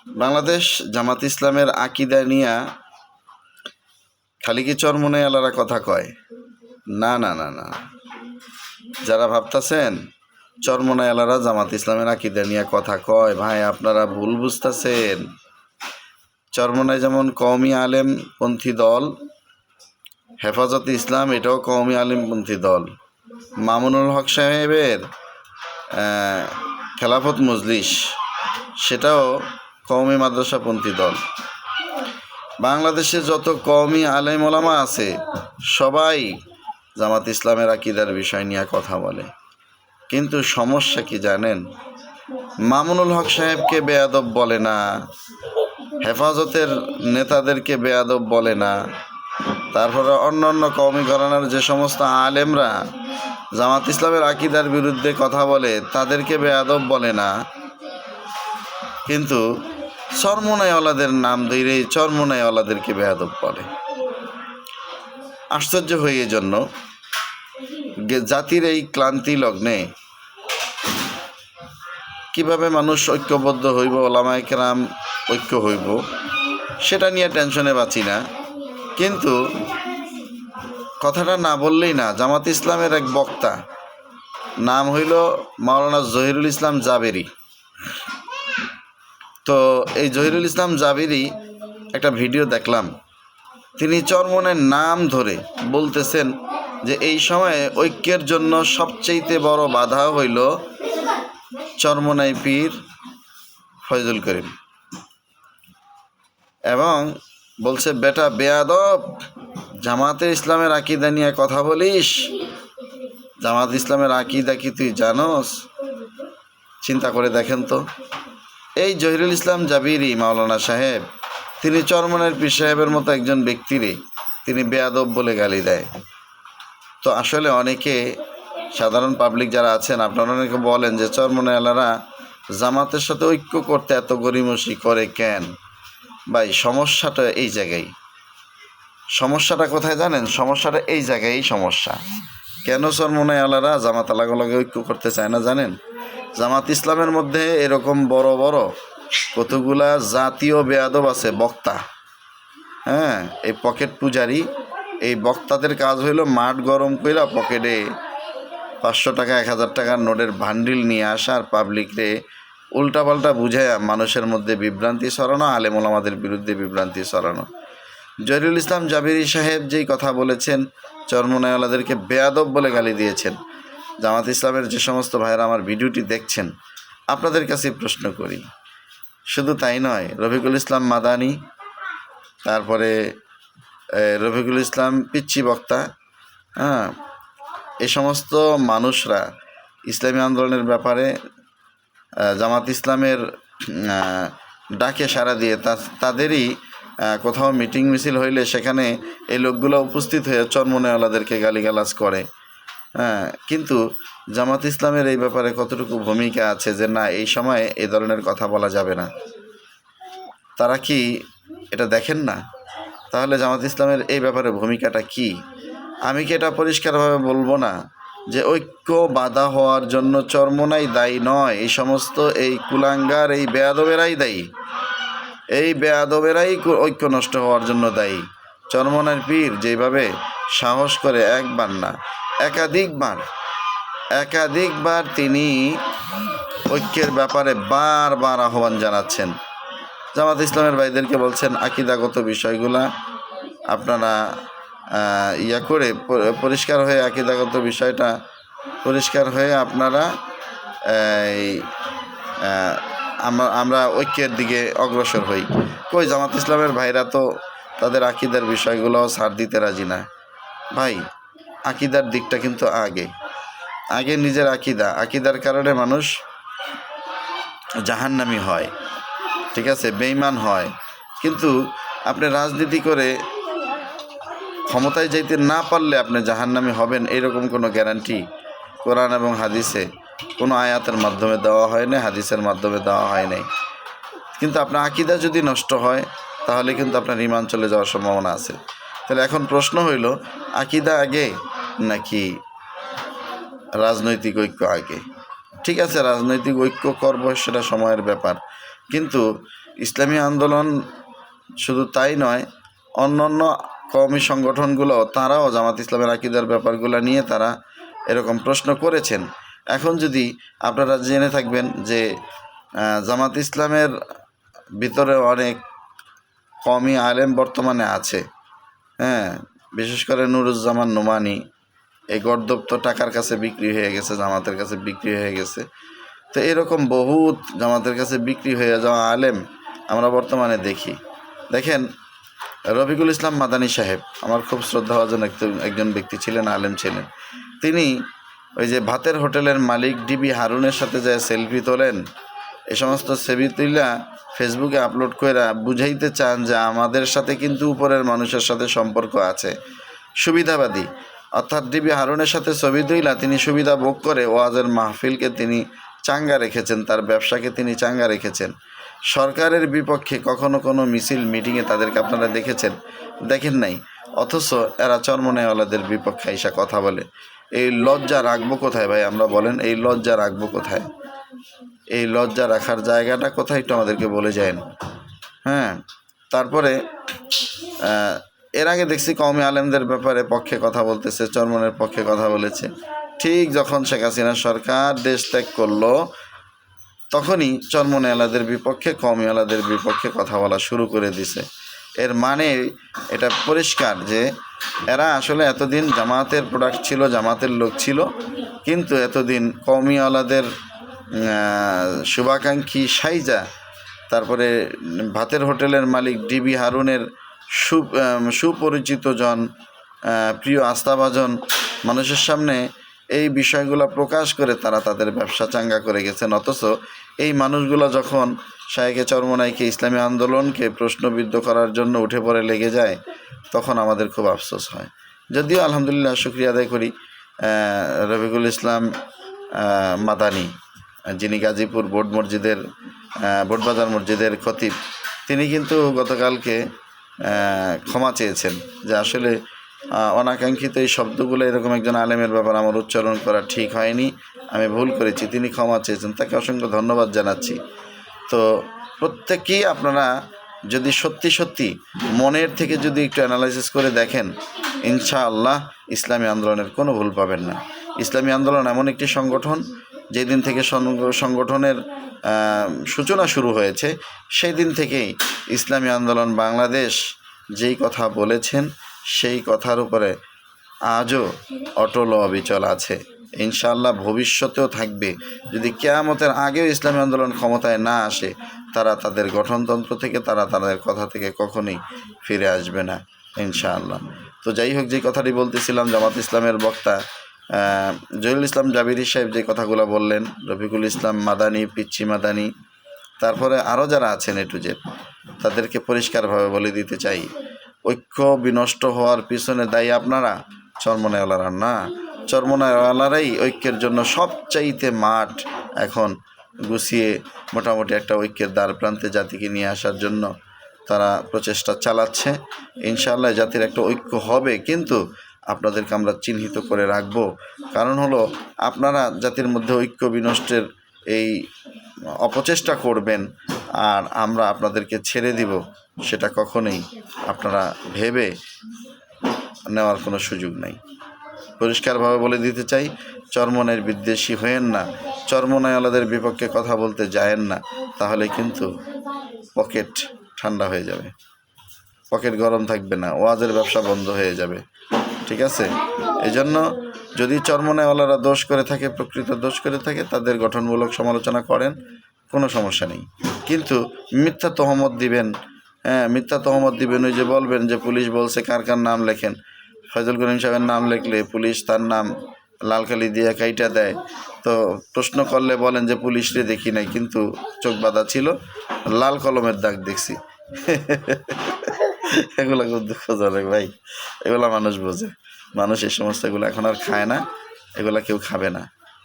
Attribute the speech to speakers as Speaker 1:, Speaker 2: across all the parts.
Speaker 1: বাংলাদেশ জামাত ইসলামের আকিদা নিয়া খালি কি চরমনে আলারা কথা কয়? না না না না, যারা ভাবতাছেন চরমনে আলারা জামাত ইসলামের আকিদা নিয়ে কথা কয়, ভাই আপনারা ভুল বুঝতেছেন। চরমনায় যেমন কওমি আলেমপন্থী দল, হেফাজতে ইসলাম এটাও কওমি আলেমপন্থী দল, মামুনুল হক সাহেবের খেলাফত মজলিস সেটাও কওমি মাদ্রাসাপন্থী দল। বাংলাদেশে যত কওমি আলেম ওলামা আছে সবাই জামাত ইসলামের আকিদার বিষয় নিয়ে কথা বলে। কিন্তু সমস্যা কি জানেন? মামুনুল হক সাহেবকে বেয়াদব বলে না, হেফাজতের নেতাদেরকে বেয়াদব বলে না, তারপরে অন্যান্য কওমি ঘরানার যে সমস্ত আলেমরা জামাত ইসলামের আকিদার বিরুদ্ধে কথা বলে তাদেরকে বেয়াদব বলে না, কিন্তু চরমনাইওয়ালাদের নাম ধরেই চরমনাইওয়ালাদেরকে বেয়াদব বলে। আশ্চর্য হয়ে এজন্য জাতির এই ক্লান্তি লগ্নে কিভাবে মানুষ ঐক্যবদ্ধ হইব, ওলামায়ে কেরাম ঐক্য হইব, সেটা নিয়ে টেনশনে বাঁচি না। কিন্তু কথাটা না বললেই না, জামাত ইসলামের এক বক্তা, নাম হইল মাওলানা জহিরুল ইসলাম জাবেরি। তো এই জহিরুল ইসলাম জাবেরি একটা ভিডিও দেখলাম, তিনি চরমনের নাম ধরে বলতেছেন যে এই সময়ে ঐক্যের জন্য সবচেয়ে বড় বাধা হইল চরমনাই পীর ফয়জুল করিম, এবং বলছে বেটা বেয়াদব, জামাতে ইসলামের আকিদা নিয়ে কথা বলিস, জামাত ইসলামের আকিদা কি তুই জানোস? চিন্তা করে দেখেন তো, এই জহিরুল ইসলাম জাবিরি মাওলানা সাহেব, তিনি চরমনের পীর সাহেবের মতো একজন ব্যক্তিরে তিনি বেয়াদব বলে গালি দেয়। তো আসলে অনেকে, সাধারণ পাবলিক যারা আছেন, আপনারা অনেকে বলেন যে চরমনে আলারা জামাতের সাথে ঐক্য করতে এত গরিমসি করে কেন? ভাই সমস্যাটা এই জায়গায়। সমস্যাটা কোথায় জানেন? সমস্যাটা এই জায়গায়ই সমস্যা। কেন চরমনে আলারা জামাত আলাগলগে ঐক্য করতে চায় না জানেন? জামাত ইসলামের মধ্যে এরকম বড় বড় কতগুলা জাতীয় বেয়াদব আছে, বক্তা, হ্যাঁ, এই পকেট পূজারি। এই বক্তাদের কাজ হইল মাঠ গরম কইরা পকেটে 500 টাকা 1000 টাকার নোটের ভান্ডিল নিয়ে আসা, আর পাবলিকরে উল্টাপাল্টা বুঝাইয়া মানুষের মধ্যে বিভ্রান্তি ছড়ানো, আলেম ওলামাদের বিরুদ্ধে বিভ্রান্তি ছড়ানো। জহিরুল ইসলাম জাবেরি সাহেব যেই কথা বলেছেন, চরমনাইওয়ালাদেরকে বেয়াদব বলে গালি দিয়েছেন, জামাত ইসলামের যে সমস্ত ভাইরা আমার ভিডিওটি দেখছেন, আপনাদের কাছে প্রশ্ন করি, শুধু তাই নয়, রফিকুল ইসলাম মাদানি, তারপরে রফিকুল ইসলাম পিচ্চি বক্তা, হ্যাঁ, এই সমস্ত মানুষরা ইসলামী আন্দোলনের ব্যাপারে জামাত ইসলামের ডাকে সাড়া দিয়ে তাদেরই কোথাও মিটিং মিছিল হইলে সেখানে এই লোকগুলো উপস্থিত হয়ে চরমনাইওয়ালাদেরকে গালিগালাজ করে। হ্যাঁ, কিন্তু জামাত ইসলামের এই ব্যাপারে কতটুকু ভূমিকা আছে যে না, এই সময়ে এই ধরনের কথা বলা যাবে না? তারা কি এটা দেখেন না? তাহলে জামাত ইসলামের এই ব্যাপারে ভূমিকাটা কি? আমি কি এটা পরিষ্কারভাবে বলবো না যে ঐক্য বাধা হওয়ার জন্য চরমনাই দায়ী নয়, এই সমস্ত এই কুলাঙ্গার এই বেয়াদবেরাই দায়ী, এই বেয়াদবেরাই ঐক্য নষ্ট হওয়ার জন্য দায়ী। চরমনার পীর যেভাবে সাহস করে একবার না একাধিকবার তিনি ঐক্যের ব্যাপারে বারবার আহ্বান জানাচ্ছেন, জামাত ইসলামের ভাইদেরকে বলছেন আকিদাগত বিষয়গুলা আপনারা করে পরিষ্কার হয়ে, আকিদাগত বিষয়টা পরিষ্কার হয়ে আপনারা আমরা ঐক্যের দিকে অগ্রসর হই। কই, জামাত ইসলামের ভাইরা তো তাদের আকিদার বিষয়গুলোও ছাড় দিতে রাজি না। ভাই, আকিদার দিকটা কিন্তু আগে নিজের আকিদার কারণে মানুষ জাহান্নামী হয়, ঠিক আছে, বেঈমান হয়। কিন্তু আপনি রাজনীতি করে ক্ষমতায় যাইতে না পারলে আপনি জাহান্নামী হবেন, এরকম কোনো গ্যারান্টি কোরআন এবং হাদিসে কোনো আয়াতের মাধ্যমে দেওয়া হয় না, হাদিসের মাধ্যমে দেওয়া হয় নাই। কিন্তু আপনার আকিদা যদি নষ্ট হয় তাহলে কিন্তু আপনার ঈমান চলে যাওয়ার সম্ভাবনা আছে। তাহলে এখন প্রশ্ন হইল, আকিদা আগে নাকি রাজনৈতিক ঐক্য আগে? ঠিক আছে, রাজনৈতিক ঐক্য করব সেটা সময়ের ব্যাপার, কিন্তু ইসলামী আন্দোলন শুধু তাই নয়, অন্যান্য কওমি সংগঠনগুলো তারাও জামাত ইসলামের আকীদার ব্যাপারগুলো নিয়ে তারা এরকম প্রশ্ন করেছেন। এখন যদি আপনারা জেনে থাকবেন যে জামাত ইসলামের ভিতরে অনেক কওমি আলেম বর্তমানে আছে, হ্যাঁ, বিশেষ করে নুরুজ্জামান নোমানি, এই গর্দব তো টাকার কাছে বিক্রি হয়ে গেছে, জামাতের কাছে বিক্রি হয়ে গেছে। তো এরকম বহুত জামাতের কাছে বিক্রি হয়ে যাওয়া আলেম আমরা বর্তমানে দেখি। দেখেন, রফিকুল ইসলাম মাদানী সাহেব আমার খুব শ্রদ্ধাভাজন একজন ব্যক্তি ছিলেন, আলেম ছিলেন। তিনি ওই যে ভাতের হোটেলের মালিক ডিবি হারুনের সাথে যে সেলফি তোলেন, এই সমস্ত ছবি তুইলা ফেসবুকে আপলোড করে বুঝাইতে চান যে আমাদের সাথে কিন্তু উপরের মানুষের সাথে সম্পর্ক আছে, সুবিধাবাদী। অর্থাৎ ডিবি হারুনের সাথে ছবি তুইলা তিনি সুবিধা ভোগ করে ওয়াজের মাহফিলকে তিনি চাঙ্গা রেখেছেন, তার ব্যবসাকে তিনি চাঙ্গা রেখেছেন। সরকারের বিপক্ষে কখনো কোনো মিছিল মিটিংয়ে তাদেরকে আপনারা দেখেছেন? দেখেন নাই। অথচ এরা চরমনাইওয়ালাদের বিপক্ষে এসে কথা বলে। এই লজ্জা রাখবো কোথায় ভাই? আমরা বলেন, এই লজ্জা রাখবো কোথায়? এই লজ্জা রাখার জায়গাটা কোথায় একটু আমাদেরকে বলে যান। হ্যাঁ, তারপরে এর আগে দেখছি কওমি আলেমদের ব্যাপারে পক্ষে কথা বলতেছে, চরমনের পক্ষে কথা বলেছে। ঠিক যখন শেখ হাসিনা সরকার দেশ ত্যাগ করলো, তখনই চরমনাইওয়ালাদের বিপক্ষে, কওমিওয়ালাদের বিপক্ষে কথা বলা শুরু করে দিছে। এর মানে এটা পরিষ্কার যে এরা আসলে এতদিন জামাতের প্রোডাক্ট ছিল, জামাতের লোক ছিল, কিন্তু এতদিন কওমিওয়ালাদের শুভাকাঙ্ক্ষী সাইজা, তারপরে ভাতের হোটেলের মালিক ডিবি হারুনের সুপরিচিত জন, প্রিয় আস্থাভাজন মানুষের সামনে এই বিষয়গুলো প্রকাশ করে তারা তাদের ব্যবসা চাঙ্গা করে গেছেন। অথচ এই মানুষগুলো যখন শায়েখে চরমনাইকে, ইসলামী আন্দোলনকে প্রশ্নবিদ্ধ করার জন্য উঠে পড়ে লেগে যায়, তখন আমাদের খুব আফসোস হয়। যদিও আলহামদুলিল্লাহ শুকরিয়া আদায় করি রফিকুল ইসলাম মাদানী, যিনি গাজীপুর বোটবাজার মসজিদের খতিব, তিনি কিন্তু গতকালকে ক্ষমা চেয়েছেন যে আসলে অনাকাঙ্ক্ষিত এই শব্দগুলো এরকম একজন আলেমের ব্যাপার আমার উচ্চারণ করা ঠিক হয়নি, আমি ভুল করেছি। তিনি ক্ষমা চেয়েছেন, তাকে অসংখ্য ধন্যবাদ জানাচ্ছি। তো প্রত্যেকেই আপনারা যদি সত্যি সত্যি মনের থেকে যদি একটু অ্যানালাইসিস করে দেখেন, ইনশাআল্লাহ ইসলামী আন্দোলনের কোনো ভুল পাবেন না। ইসলামী আন্দোলন এমন একটি সংগঠন, যেদিন থেকে সংগঠনের সূচনা শুরু হয়েছে, সেই দিন থেকেই ইসলামী আন্দোলন বাংলাদেশ যেই কথা বলেছেন সেই কথার উপরে আজও অটল অবিচল আছে, ইনশাআল্লাহ ভবিষ্যতেও থাকবে। যদি কিয়ামতের আগেও ইসলামী আন্দোলন ক্ষমতায় না আসে, তারা তাদের গঠনতন্ত্র থেকে, তারা তাদের কথা থেকে কখনোই ফিরে আসবে না ইনশাআল্লাহ। তো যাই হোক, যে কথাটি বলতেছিলাম, জামাত ইসলামের বক্তা জহিরুল ইসলাম জাবিরি সাহেব যে কথাগুলো বললেন, রফিকুল ইসলাম মাদানী, পিচ্ছি মাদানী, তারপরে আরও যারা আছেন এ টু জেড, তাদেরকে পরিষ্কারভাবে বলে দিতে চাই, ঐক্য বিনষ্ট হওয়ার পিছনে দায়ী আপনারা, চরমনাইওয়ালারা না। চরমনাইওয়ালারাই ঐক্যের জন্য সবচাইতে মাঠ এখন গুছিয়ে মোটামুটি একটা ঐক্যের দ্বার প্রান্তে জাতিকে নিয়ে আসার জন্য তারা প্রচেষ্টা চালাচ্ছে। ইনশাআল্লাহ জাতির একটা ঐক্য হবে, কিন্তু আপনাদেরকে আমরা চিহ্নিত করে রাখব। কারণ হলো, আপনারা জাতির মধ্যে ঐক্য বিনষ্টের এই অপচেষ্টা করবেন আর আমরা আপনাদেরকে ছেড়ে দিব, সেটা কখনোই আপনারা ভেবে নেওয়ার কোনো সুযোগ নাই। পরিষ্কারভাবে বলে দিতে চাই, চরমনাইয়ের বিদ্বেষী হয়েন না, চরমনাইওয়ালাদের বিপক্ষে কথা বলতে যায়েন না, তাহলে কিন্তু পকেট ঠান্ডা হয়ে যাবে, পকেট গরম থাকবে না, ওয়াজের ব্যবসা বন্ধ হয়ে যাবে। ঠিক আছে? এই জন্য যদি চরমনাইওয়ালারা দোষ করে থাকে, প্রকৃত দোষ করে থাকে, তাদের গঠনমূলক সমালোচনা করেন, কোনো সমস্যা নেই। কিন্তু মিথ্যা তহমত দিবেন, মিথ্যা তহমত দিবেন, ওই যে বলবেন যে পুলিশ বলছে কার কার নাম লেখেন, ফয়জুল করিম সাহেবের নাম লিখলে পুলিশ তার নাম লাল কালি দিয়ে কাইটা দেয়। তো প্রশ্ন করলে বলেন যে পুলিশরে দেখি নাই, কিন্তু চোখ বাঁধা ছিল, লাল কলমের দাগ দেখছি। এগুলো খুব দুঃখজনক ভাই, এগুলো মানুষ বোঝে, মানুষ এই সমস্ত এগুলো এখন আর খায় না, এগুলো কেউ খাবে না।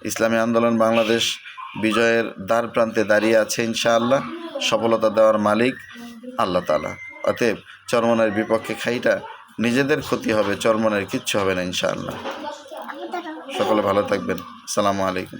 Speaker 1: ইসলামী আন্দোলন বাংলাদেশ বিজয়ের দ্বার প্রান্তে দাঁড়িয়ে আছে, ইনশাআল্লাহ সফলতা দেওয়ার মালিক আল্লাহ তাআলা। অতএব চরমনাইয়ের বিপক্ষে খাইটা নিজেদের ক্ষতি হবে, চরমনাইয়ের কিচ্ছু হবে না ইনশাআল্লাহ। সকলে ভালো থাকবেন। আসসালামু আলাইকুম।